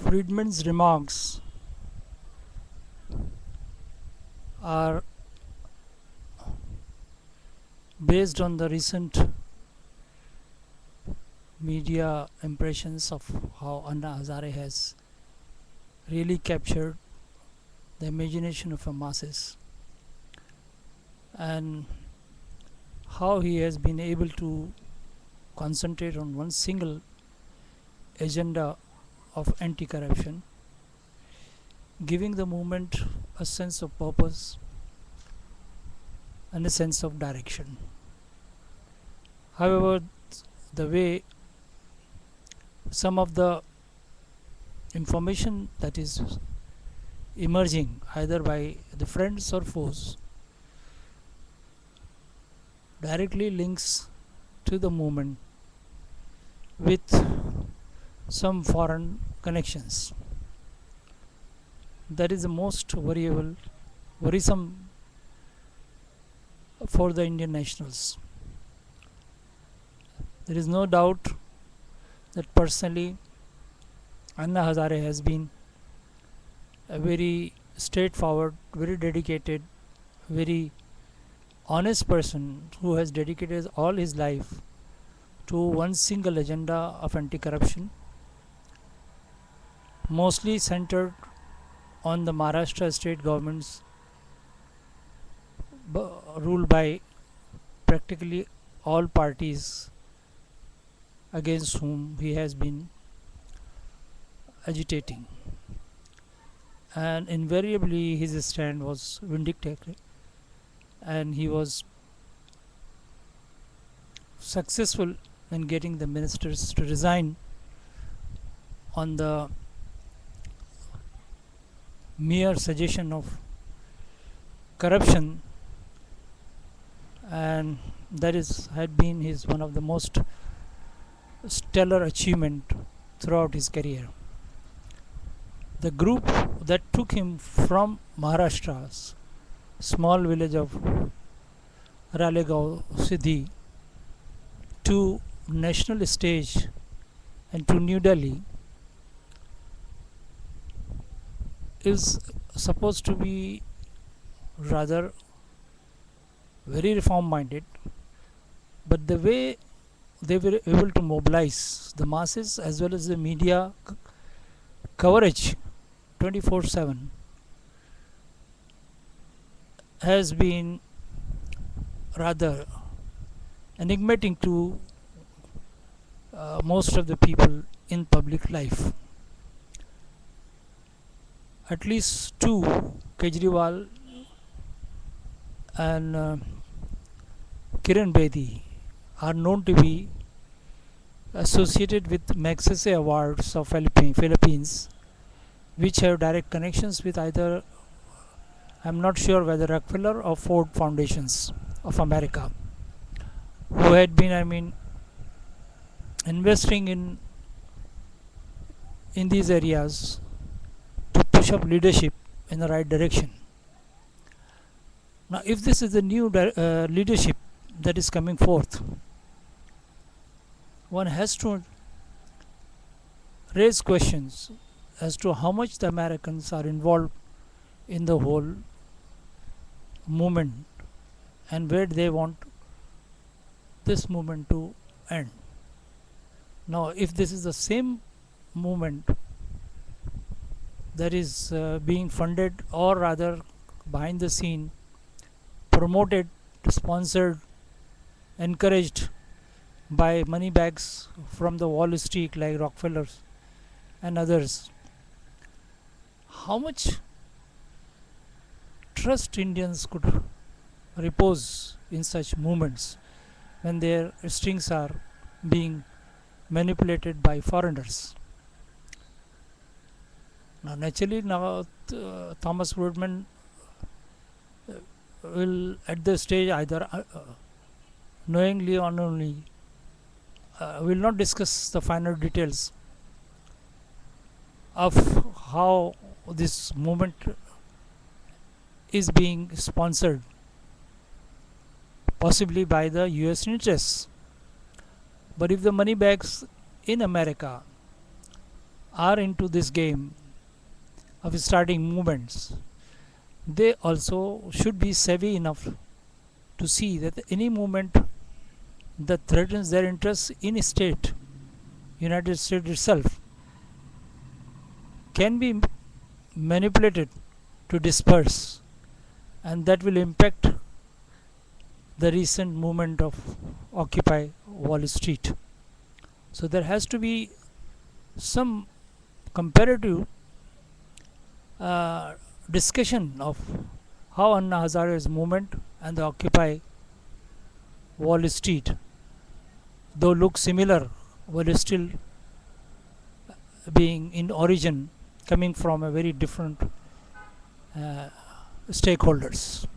Friedman's remarks are based on the recent media impressions of how Anna Hazare has really captured the imagination of the masses, and how he has been able to concentrate on one single agenda of anti-corruption, giving the movement a sense of purpose and a sense of direction. However, the way some of the information that is emerging either by the friends or foes directly links to the movement with some foreign connections. That is the most worrisome for the Indian nationals. There is no doubt that personally Anna Hazare has been a very straightforward, very dedicated, very honest person who has dedicated all his life to one single agenda of anti-corruption, mostly centered on the Maharashtra state government's ruled by practically all parties against whom he has been agitating, and invariably his stand was vindictive, and he was successful in getting the ministers to resign on the mere suggestion of corruption, and that is had been his one of the most stellar achievement throughout his career. The group that took him from Maharashtra's small village of Ralegaon Siddhi to national stage and to New Delhi is supposed to be rather very reform minded, but the way they were able to mobilize the masses as well as the media coverage 24/7 has been rather enigmatic to most of the people in public life. At least two, Kejriwal and Kiran Bedi, are known to be associated with Magsaysay Awards of Philippines, which have direct connections with either, I'm not sure whether Rockefeller or Ford Foundations of America, who had been, investing in these areas to push up leadership in the right direction. Now, if this is the new leadership that is coming forth, one has to raise questions as to how much the Americans are involved in the whole movement and where they want this movement to end. Now, if this is the same movement that is being funded, or rather behind the scene promoted, sponsored, encouraged by money bags from the Wall Street like Rockefellers and others, how much trust Indians could repose in such movements when their strings are being manipulated by foreigners? Now, naturally, Thomas Friedman will at this stage either knowingly or unknowingly will not discuss the finer details of how this movement is being sponsored, possibly by the US interests. But if the money bags in America are into this game of starting movements, they also should be savvy enough to see that any movement that threatens their interests in state, United States itself, can be manipulated to disperse, and that will impact the recent movement of Occupy Wall Street. So there has to be some comparative uh, discussion of how Anna Hazare's movement and the Occupy Wall Street, though look similar, were still being in origin coming from a very different uh, stakeholders.